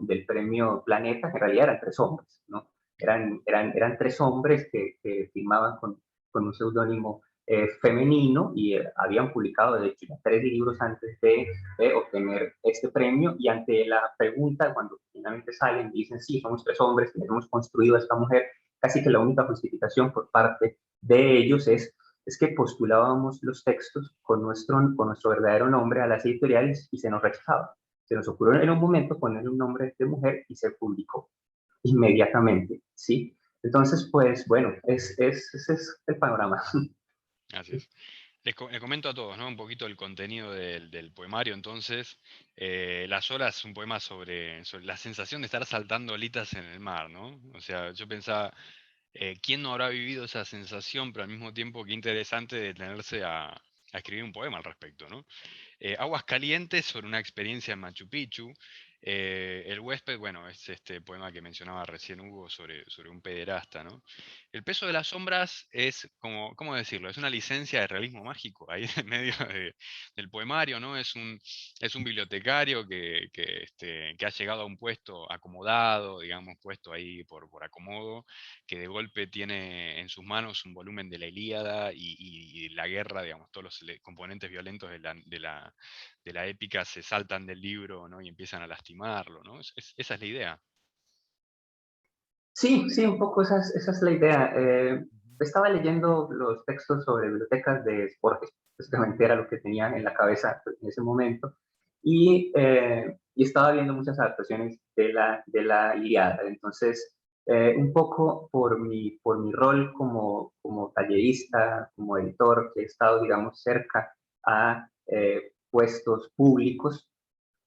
Planeta, que en realidad eran tres hombres, ¿no? Eran tres hombres que firmaban con un seudónimo femenino y habían publicado, de hecho, ya 3 libros antes de obtener este premio. Y ante la pregunta, cuando finalmente salen, dicen, sí, somos 3 hombres que hemos construido a esta mujer, casi que la única justificación por parte de ellos es que postulábamos los textos con nuestro verdadero nombre a las editoriales y se nos rechazaba. Se nos ocurrió en un momento ponerle un nombre de mujer y se publicó inmediatamente, ¿sí? Entonces, pues bueno, ese es el panorama. Así es. Les comento a todos, ¿no? Un poquito el contenido del poemario. Entonces, Las olas es un poema sobre la sensación de estar saltando olitas en el mar, ¿no? O sea, yo pensaba, ¿quién no habrá vivido esa sensación? Pero al mismo tiempo, qué interesante detenerse a escribir un poema al respecto, ¿no? Aguas calientes sobre una experiencia en Machu Picchu. El huésped, bueno, es este poema que mencionaba recién Hugo sobre un pederasta, ¿no? El peso de las sombras es, como, ¿cómo decirlo? Es una licencia de realismo mágico ahí en medio del poemario, ¿no? Es un bibliotecario que ha llegado a un puesto acomodado, digamos, puesto ahí por acomodo, que de golpe tiene en sus manos un volumen de la Ilíada y la guerra, digamos, todos los componentes violentos de la épica se saltan del libro, ¿no? Y empiezan a lastimarlo, ¿no? Esa es la idea. Sí, sí, un poco esa es la idea. Ujú. Estaba leyendo los textos sobre bibliotecas de Borges, justamente era lo que tenía en la cabeza en ese momento, y estaba viendo muchas adaptaciones de la Ilíada. Entonces, un poco por mi rol como tallerista, como editor, que he estado, digamos, cerca a puestos públicos,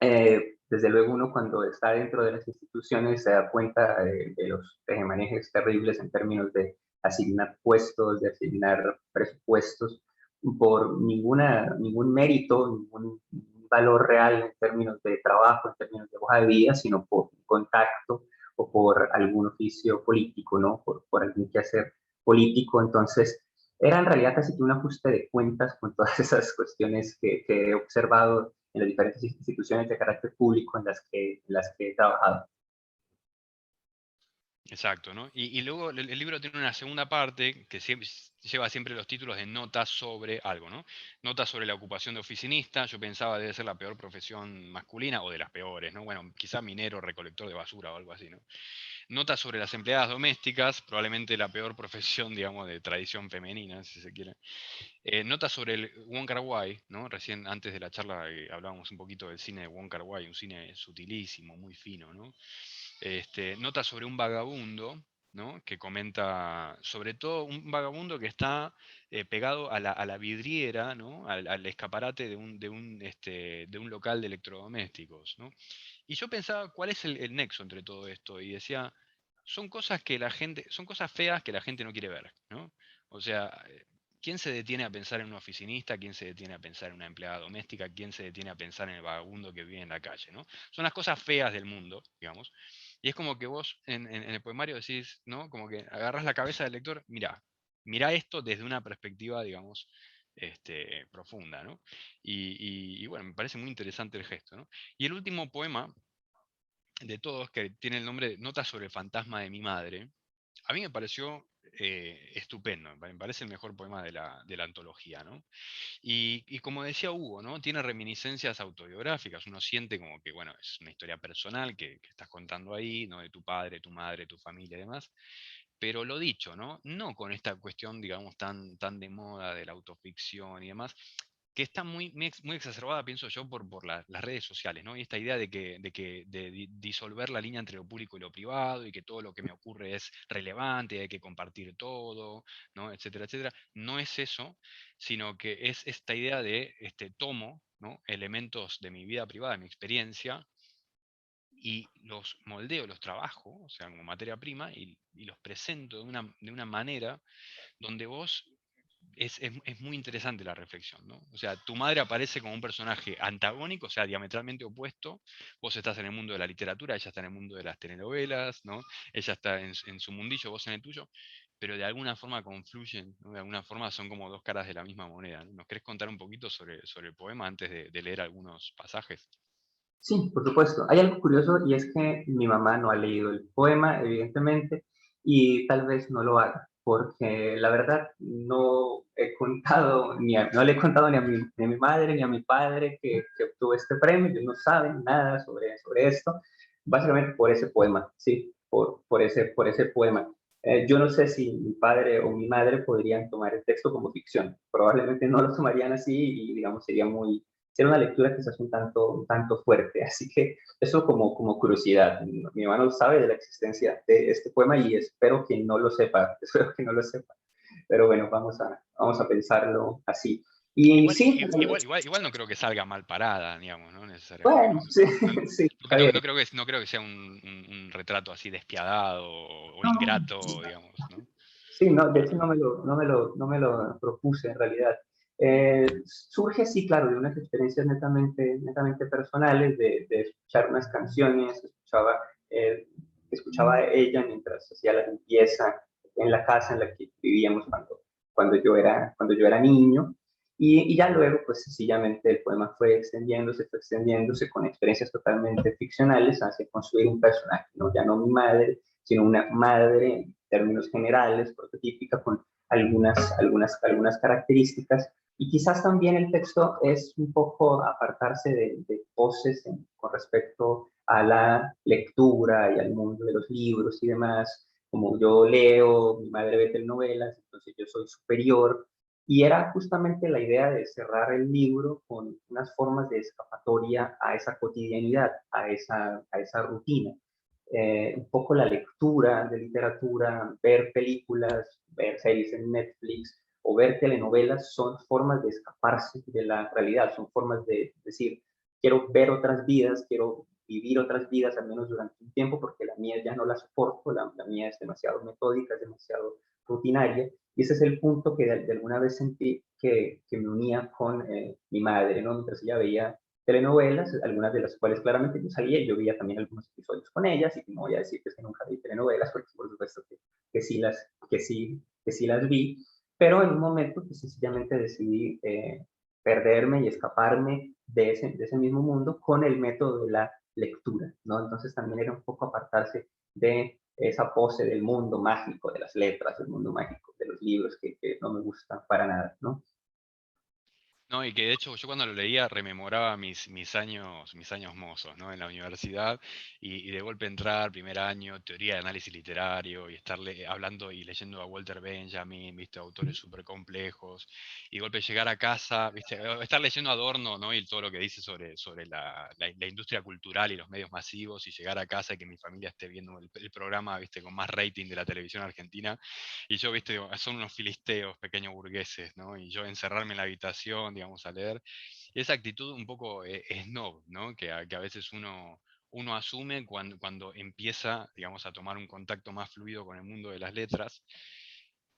desde luego uno cuando está dentro de las instituciones se da cuenta de los tejemanejes terribles en términos de asignar puestos, de asignar presupuestos por ningún mérito, ningún valor real en términos de trabajo, en términos de hoja de vida, sino por contacto o por algún oficio político, ¿no? Por algún quehacer político. Entonces, era en realidad casi que un ajuste de cuentas con todas esas cuestiones que he observado en las diferentes instituciones de carácter público en las que he trabajado. Exacto, ¿no? Y luego el libro tiene una segunda parte que lleva siempre los títulos de notas sobre algo, ¿no? Notas sobre la ocupación de oficinista, yo pensaba debe ser la peor profesión masculina o de las peores, ¿no? Bueno, quizá minero, recolector de basura o algo así, ¿no? Notas sobre las empleadas domésticas, probablemente la peor profesión, digamos, de tradición femenina, si se quiere. Notas sobre el Wong Kar-wai, ¿no? Recién antes de la charla hablábamos un poquito del cine de Wong Kar-wai, un cine sutilísimo, muy fino, ¿no? Nota sobre un vagabundo, ¿no? Que comenta, sobre todo un vagabundo que está pegado a la vidriera, ¿no? Al escaparate de un local de electrodomésticos, ¿no? Y yo pensaba, ¿cuál es el nexo entre todo esto? Y decía, son cosas que la gente, son cosas feas que la gente no quiere ver, ¿no? O sea, ¿quién se detiene a pensar en un oficinista? ¿Quién se detiene a pensar en una empleada doméstica? ¿Quién se detiene a pensar en el vagabundo que vive en la calle, ¿no? Son las cosas feas del mundo, digamos. Y es como que vos en el poemario decís, ¿no? Como que agarras la cabeza del lector, mira esto desde una perspectiva, digamos, profunda, ¿no? Y bueno, me parece muy interesante el gesto, ¿no? Y el último poema de todos, que tiene el nombre de Notas sobre el fantasma de mi madre, a mí me pareció estupendo, me parece el mejor poema de la antología, ¿no? Y como decía Hugo, ¿no? Tiene reminiscencias autobiográficas, uno siente como que, bueno, es una historia personal que estás contando ahí, ¿no? De tu padre, tu madre, tu familia y demás, pero lo dicho, ¿no? No con esta cuestión, digamos, tan de moda de la autoficción y demás, que está muy exacerbada, pienso yo, por las redes sociales, ¿no? Y esta idea de disolver la línea entre lo público y lo privado, y que todo lo que me ocurre es relevante, y hay que compartir todo, ¿no? Etcétera, etcétera. No es eso, sino que es esta idea de tomo, ¿no? Elementos de mi vida privada, de mi experiencia, y los moldeo, los trabajo, o sea, como materia prima, y los presento de una manera donde vos es muy interesante la reflexión, ¿no? O sea, tu madre aparece como un personaje antagónico, o sea, diametralmente opuesto. Vos estás en el mundo de la literatura, ella está en el mundo de las telenovelas, ¿no? Ella está en su mundillo, vos en el tuyo, pero de alguna forma confluyen, ¿no? De alguna forma son como dos caras de la misma moneda, ¿no? ¿Nos querés contar un poquito sobre el poema antes de leer algunos pasajes? Sí, por supuesto. Hay algo curioso y es que mi mamá no ha leído el poema, evidentemente, y tal vez no lo haga. porque la verdad no he contado, no le he contado ni a mi madre ni a mi padre que obtuve este premio, ellos no saben nada sobre esto, básicamente por ese poema, sí, por ese poema. Yo no sé si mi padre o mi madre podrían tomar el texto como ficción, probablemente no lo tomarían así y digamos sería una lectura quizás un tanto fuerte, así que eso como curiosidad. Mi hermano sabe de la existencia de este poema y espero que no lo sepa, espero que no lo sepa. Pero bueno, vamos a pensarlo así. Y Igual, sí, igual no creo que salga mal parada, digamos, ¿no? Necesariamente. bueno, sí, sí, está bien. No creo que sea un retrato así despiadado o No, ingrato, digamos, ¿no? sí, no, de hecho no me lo propuse en realidad. Surge, sí, claro, de unas experiencias netamente personales, de escuchar unas canciones, escuchaba a ella mientras hacía la limpieza en la casa en la que vivíamos cuando yo era niño. Y ya luego, pues sencillamente el poema fue extendiéndose con experiencias totalmente ficcionales hacia construir un personaje, ¿no? Ya no mi madre, sino una madre en términos generales, prototípica, con algunas características. Y quizás también el texto es un poco apartarse de poses con respecto a la lectura y al mundo de los libros y demás. Como yo leo, mi madre ve telenovelas, entonces yo soy superior. Y era justamente la idea de cerrar el libro con unas formas de escapatoria a esa cotidianidad, a esa rutina. Un poco la lectura de literatura, ver películas, ver series en Netflix o ver telenovelas son formas de escaparse de la realidad, son formas de decir, quiero ver otras vidas, quiero vivir otras vidas, al menos durante un tiempo, porque la mía ya no la soporto, la mía es demasiado metódica, es demasiado rutinaria, y ese es el punto que de alguna vez sentí que me unía con mi madre, ¿no? Mientras ella veía telenovelas, algunas de las cuales claramente yo salía y yo veía también algunos episodios con ellas, y no voy a decir que es que nunca vi telenovelas, porque por supuesto que sí las vi, pero en un momento que sencillamente decidí perderme y escaparme de ese mismo mundo con el método de la lectura, ¿no? Entonces también era un poco apartarse de esa pose del mundo mágico, de las letras, del mundo mágico, de los libros que no me gustan para nada, ¿no? No, y que de hecho yo cuando lo leía rememoraba mis años mozos, ¿no? En la universidad y de golpe entrar, primer año, teoría de análisis literario y estar hablando y leyendo a Walter Benjamin, ¿viste? Autores súper complejos y de golpe llegar a casa, ¿viste? Estar leyendo a Adorno, ¿no? Y todo lo que dice sobre la industria cultural y los medios masivos y llegar a casa y que mi familia esté viendo el programa, ¿viste? Con más rating de la televisión argentina y yo, viste, digo, son unos filisteos pequeños burgueses, ¿no? Y yo encerrarme en la habitación, digamos, a leer. Y esa actitud un poco snob, ¿no? Que a veces uno asume cuando empieza, digamos, a tomar un contacto más fluido con el mundo de las letras.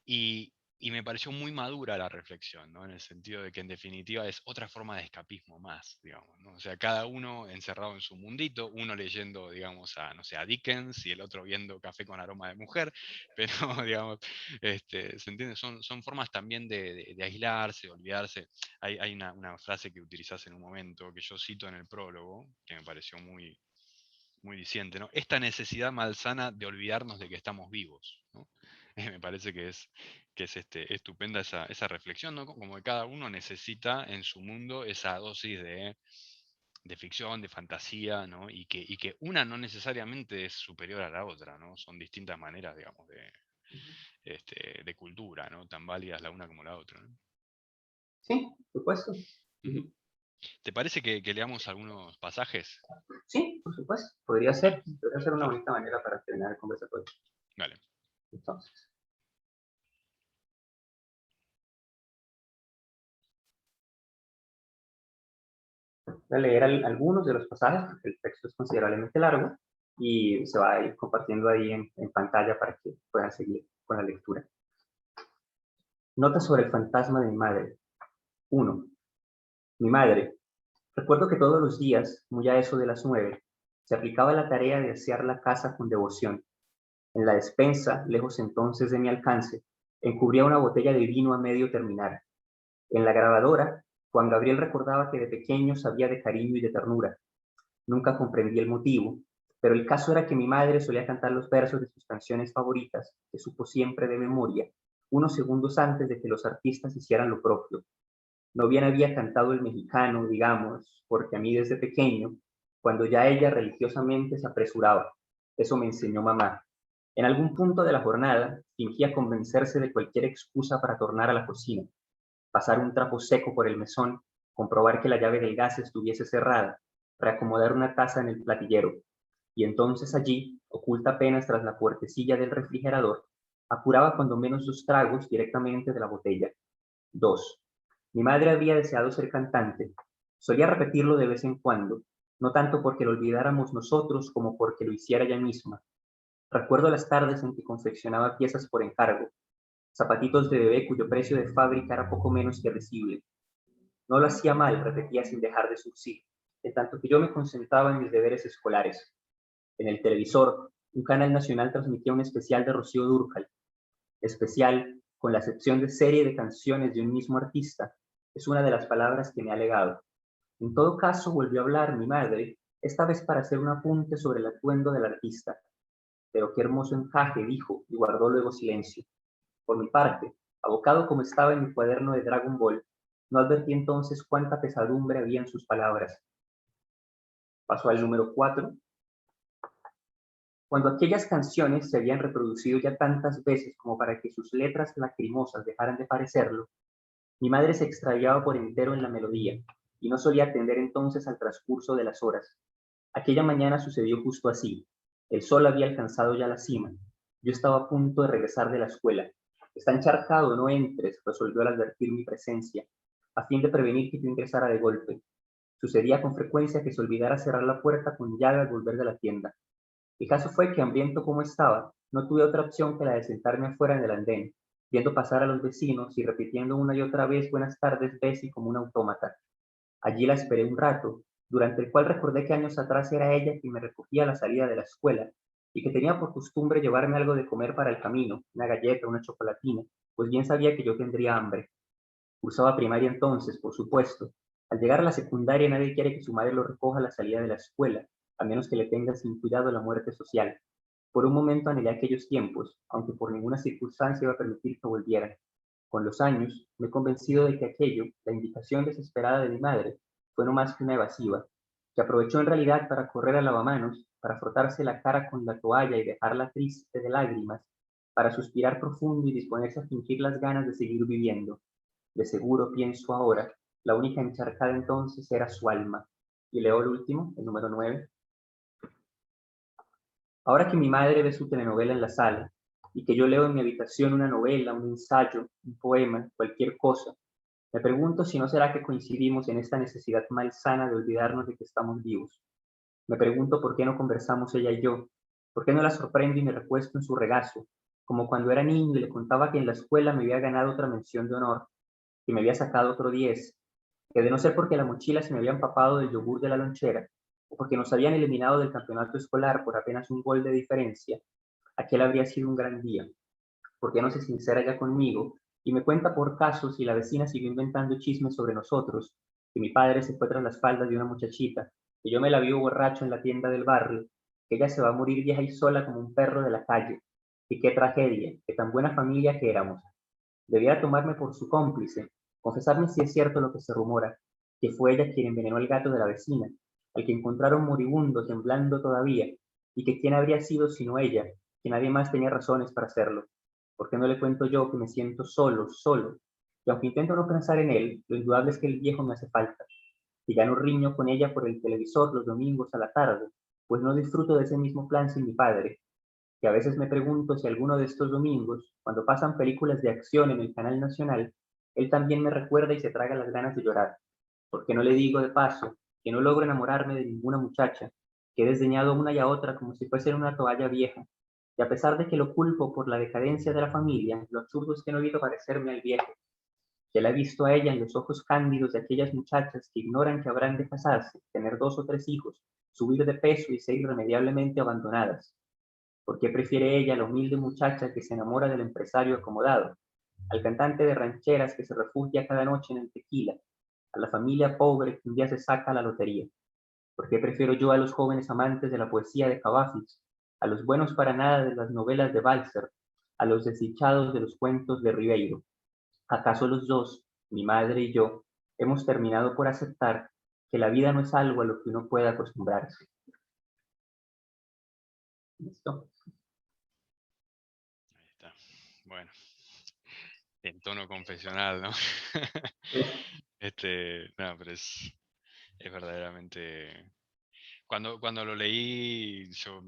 Y me pareció muy madura la reflexión, ¿no? En el sentido de que en definitiva es otra forma de escapismo más, digamos, ¿no? O sea, cada uno encerrado en su mundito, uno leyendo, digamos, no sé, a Dickens y el otro viendo Café con aroma de mujer, pero, digamos, ¿se entiende? Son formas también de aislarse, de olvidarse. Hay una frase que utilizás en un momento que yo cito en el prólogo, que me pareció muy diciente, ¿no? Esta necesidad malsana de olvidarnos de que estamos vivos, ¿no? Me parece que es estupenda esa reflexión, ¿no? Como que cada uno necesita en su mundo esa dosis de ficción, de fantasía, ¿no? Y que una no necesariamente es superior a la otra, ¿no? Son distintas maneras, digamos, de cultura, ¿no? Tan válidas la una como la otra, ¿no? Sí, por supuesto. Ujú. ¿Te parece que leamos algunos pasajes? Sí, por supuesto. Podría ser una bonita manera para terminar el conversatorio. Vale. Entonces, voy a leer algunos de los pasajes porque el texto es considerablemente largo y se va a ir compartiendo ahí en pantalla para que puedan seguir con la lectura. Nota sobre el fantasma de mi madre. 1. Mi madre. Recuerdo que todos los días, muy a eso de las 9, se aplicaba la tarea de asear la casa con devoción. En la despensa, lejos entonces de mi alcance, encubría una botella de vino a medio terminar. En la grabadora, Juan Gabriel recordaba que de pequeño sabía de cariño y de ternura. Nunca comprendí el motivo, Pero el caso era que mi madre solía cantar los versos de sus canciones favoritas, que supo siempre de memoria, unos segundos antes de que los artistas hicieran lo propio. No bien había cantado el mexicano, digamos, porque a mí desde pequeño, cuando ya ella religiosamente se apresuraba. Eso me enseñó mamá. En algún punto de la jornada, fingía convencerse de cualquier excusa para tornar a la cocina, pasar un trapo seco por el mesón, comprobar que la llave del gas estuviese cerrada, reacomodar una taza en el platillero, y entonces allí, oculta apenas tras la puertecilla del refrigerador, apuraba cuando menos 2 tragos directamente de la botella. 2. Mi madre había deseado ser cantante. Solía repetirlo de vez en cuando, no tanto porque lo olvidáramos nosotros como porque lo hiciera ella misma. Recuerdo las tardes en que confeccionaba piezas por encargo, zapatitos de bebé cuyo precio de fábrica era poco menos que risible. No lo hacía mal, repetía sin dejar de surcir, en tanto que yo me concentraba en mis deberes escolares. En el televisor, un canal nacional transmitía un especial de Rocío Dúrcal, especial con la sección de serie de canciones de un mismo artista. Es una de las palabras que me ha legado. En todo caso, volvió a hablar mi madre, esta vez para hacer un apunte sobre el atuendo del artista. Pero qué hermoso encaje, dijo, y guardó luego silencio. Por mi parte, abocado como estaba en mi cuaderno de Dragon Ball, no advertí entonces cuánta pesadumbre había en sus palabras. Pasó al número 4. Cuando aquellas canciones se habían reproducido ya tantas veces como para que sus letras lacrimosas dejaran de parecerlo, mi madre se extraviaba por entero en la melodía, y no solía atender entonces al transcurso de las horas. Aquella mañana sucedió justo así. El sol había alcanzado ya la cima. Yo estaba a punto de regresar de la escuela. Está encharcado, no entres, resolvió al advertir mi presencia, a fin de prevenir que yo ingresara de golpe. Sucedía con frecuencia que se olvidara cerrar la puerta con llave al volver de la tienda. El caso fue que, hambriento como estaba, no tuve otra opción que la de sentarme afuera en el andén, viendo pasar a los vecinos y repitiendo una y otra vez buenas tardes, Bessie, como un autómata. Allí la esperé un rato, durante el cual recordé que años atrás era ella quien me recogía a la salida de la escuela y que tenía por costumbre llevarme algo de comer para el camino, una galleta, una chocolatina, pues bien sabía que yo tendría hambre. Cursaba primaria entonces, por supuesto. Al llegar a la secundaria nadie quiere que su madre lo recoja a la salida de la escuela, a menos que le tenga sin cuidado la muerte social. Por un momento anhelé aquellos tiempos, aunque por ninguna circunstancia iba a permitir que volvieran. Con los años, me he convencido de que aquello, la indicación desesperada de mi madre, fue no más que una evasiva, que aprovechó en realidad para correr al lavamanos, para frotarse la cara con la toalla y dejarla triste de lágrimas, para suspirar profundo y disponerse a fingir las ganas de seguir viviendo. De seguro, pienso ahora, la única encharcada entonces era su alma. Y leo el último, el número 9. Ahora que mi madre ve su telenovela en la sala, y que yo leo en mi habitación una novela, un ensayo, un poema, cualquier cosa, me pregunto si no será que coincidimos en esta necesidad malsana de olvidarnos de que estamos vivos. Me pregunto por qué no conversamos ella y yo, por qué no la sorprendo y me recuesto en su regazo, como cuando era niño y le contaba que en la escuela me había ganado otra mención de honor, que me había sacado otro 10, que de no ser porque la mochila se me había empapado del yogur de la lonchera, o porque nos habían eliminado del campeonato escolar por apenas un gol de diferencia, aquel habría sido un gran día. ¿Por qué no se sincera ya conmigo y me cuenta por caso si la vecina siguió inventando chismes sobre nosotros, que mi padre se fue tras las faldas de una muchachita, que yo me la vi borracho en la tienda del barrio, que ella se va a morir vieja y sola como un perro de la calle, y qué tragedia, que tan buena familia que éramos? Debiera tomarme por su cómplice, confesarme si es cierto lo que se rumora, que fue ella quien envenenó al gato de la vecina, al que encontraron moribundo, temblando todavía, y que quién habría sido sino ella, que nadie más tenía razones para hacerlo. ¿Por qué no le cuento yo que me siento solo, solo? Y aunque intento no pensar en él, lo indudable es que el viejo me hace falta, que ya no riño con ella por el televisor los domingos a la tarde, pues no disfruto de ese mismo plan sin mi padre, que a veces me pregunto si alguno de estos domingos, cuando pasan películas de acción en el canal nacional, él también me recuerda y se traga las ganas de llorar. Porque no le digo de paso que no logro enamorarme de ninguna muchacha, que he desdeñado a una y a otra como si fuesen una toalla vieja. Y a pesar de que lo culpo por la decadencia de la familia, lo absurdo es que no evito parecerme al viejo, que la he visto a ella en los ojos cándidos de aquellas muchachas que ignoran que habrán de casarse, tener 2 o 3 hijos, subir de peso y ser irremediablemente abandonadas. ¿Por qué prefiere ella a la humilde muchacha que se enamora del empresario acomodado, al cantante de rancheras que se refugia cada noche en el tequila, a la familia pobre que un día se saca la lotería? ¿Por qué prefiero yo a los jóvenes amantes de la poesía de Cavafis, a los buenos para nada de las novelas de Balzer, a los desdichados de los cuentos de Ribeiro? ¿Acaso los dos, mi madre y yo, hemos terminado por aceptar que la vida no es algo a lo que uno pueda acostumbrarse? ¿Listo? Ahí está. Bueno, en tono confesional, ¿no? No, pero es verdaderamente. Cuando lo leí, yo,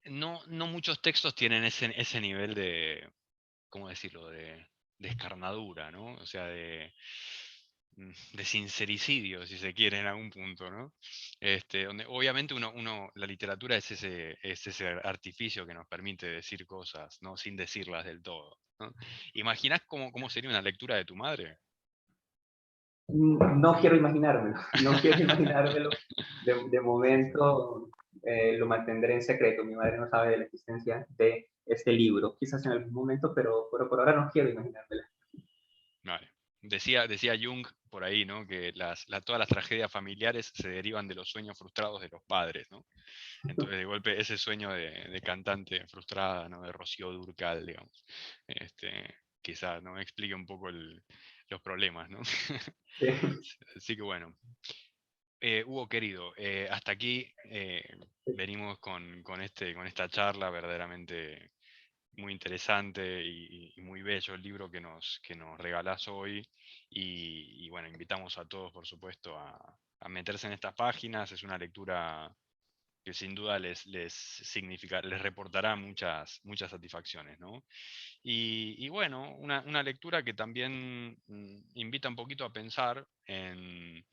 no muchos textos tienen ese nivel de, ¿cómo decirlo?, de descarnadura, ¿no? O sea, de sincericidio, si se quiere, en algún punto, ¿no? Donde obviamente la literatura es ese artificio que nos permite decir cosas, ¿no? Sin decirlas del todo, ¿no? ¿Imaginás cómo sería una lectura de tu madre? No quiero imaginármelo, no quiero imaginármelo. De momento lo mantendré en secreto. Mi madre no sabe de la existencia de este libro. Quizás en algún momento, pero por ahora no quiero imaginármelo. Vale. Decía Jung por ahí, ¿no? Que todas las tragedias familiares se derivan de los sueños frustrados de los padres, ¿no? Entonces, de golpe, ese sueño de cantante frustrada, ¿no? De Rocío Dúrcal, digamos, quizás, ¿no? Explique un poco los problemas, ¿no? Sí. Así que bueno. Hugo querido, hasta aquí venimos con esta charla verdaderamente muy interesante y muy bello el libro que nos regalás hoy. Y bueno, invitamos a todos, por supuesto, a meterse en estas páginas. Es una lectura que sin duda les reportará muchas satisfacciones, ¿no? Y bueno, una lectura que también invita un poquito a pensar en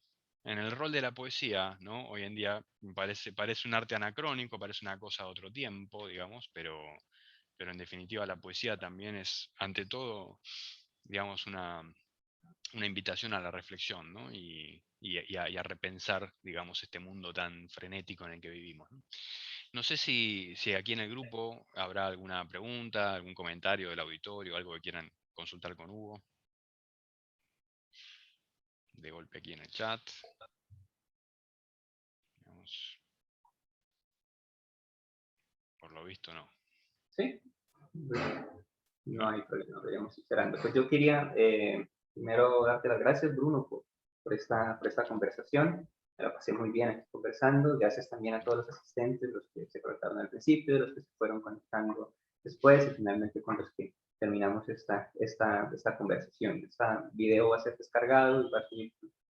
el rol de la poesía, ¿no? Hoy en día parece un arte anacrónico, parece una cosa de otro tiempo, digamos, pero en definitiva la poesía también es, ante todo, digamos, una invitación a la reflexión, ¿no? Y a repensar, digamos, este mundo tan frenético en el que vivimos, ¿no? No sé si aquí en el grupo habrá alguna pregunta, algún comentario del auditorio, algo que quieran consultar con Hugo. De golpe aquí en el chat. Digamos, por lo visto no. ¿Sí? No Vale. hay problema, lo iremos esperando. Pues yo quería primero darte las gracias, Bruno, por esta conversación. Me la pasé muy bien aquí conversando. Gracias también a todos los asistentes, los que se conectaron al principio, los que se fueron conectando después y finalmente con los que terminamos esta conversación. Este video va a ser descargado y va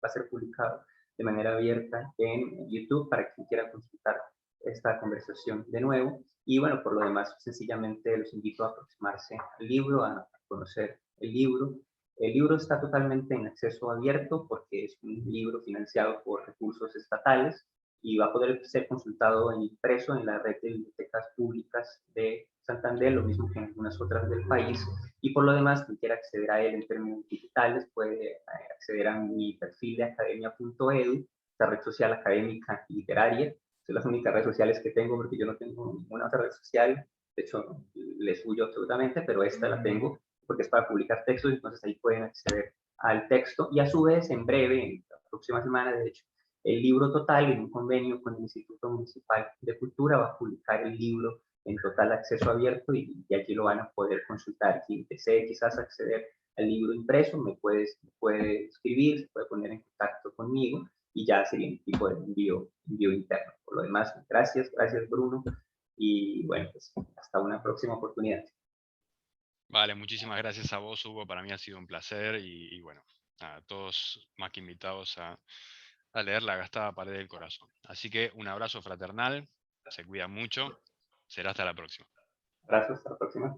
a ser publicado de manera abierta en YouTube para quien quiera consultar esta conversación de nuevo. Y bueno, por lo demás, sencillamente los invito a aproximarse al libro, a conocer el libro. El libro está totalmente en acceso abierto porque es un libro financiado por recursos estatales y va a poder ser consultado en impreso en la red de bibliotecas públicas de Santander, lo mismo que en algunas otras del país. Y por lo demás, quien quiera acceder a él en términos digitales puede acceder a mi perfil de academia.edu, la red social académica y literaria. Son las únicas redes sociales que tengo porque yo no tengo ninguna otra red social. De hecho, les huyo absolutamente, pero esta la tengo porque es para publicar textos, entonces ahí pueden acceder al texto. Y a su vez, en breve, en la próxima semana, de hecho, el libro total, en un convenio con el Instituto Municipal de Cultura, va a publicar el libro en total acceso abierto y allí lo van a poder consultar. Quien desee quizás acceder al libro impreso, puede escribir, se puede poner en contacto conmigo y ya sería un tipo de envío interno. Por lo demás, gracias Bruno, y bueno, pues hasta una próxima oportunidad. Vale, muchísimas gracias a vos, Hugo. Para mí ha sido un placer y bueno, a todos más que invitados a leer La gastada pared del corazón. Así que un abrazo fraternal, se cuidan mucho, será hasta la próxima. Abrazos, hasta la próxima.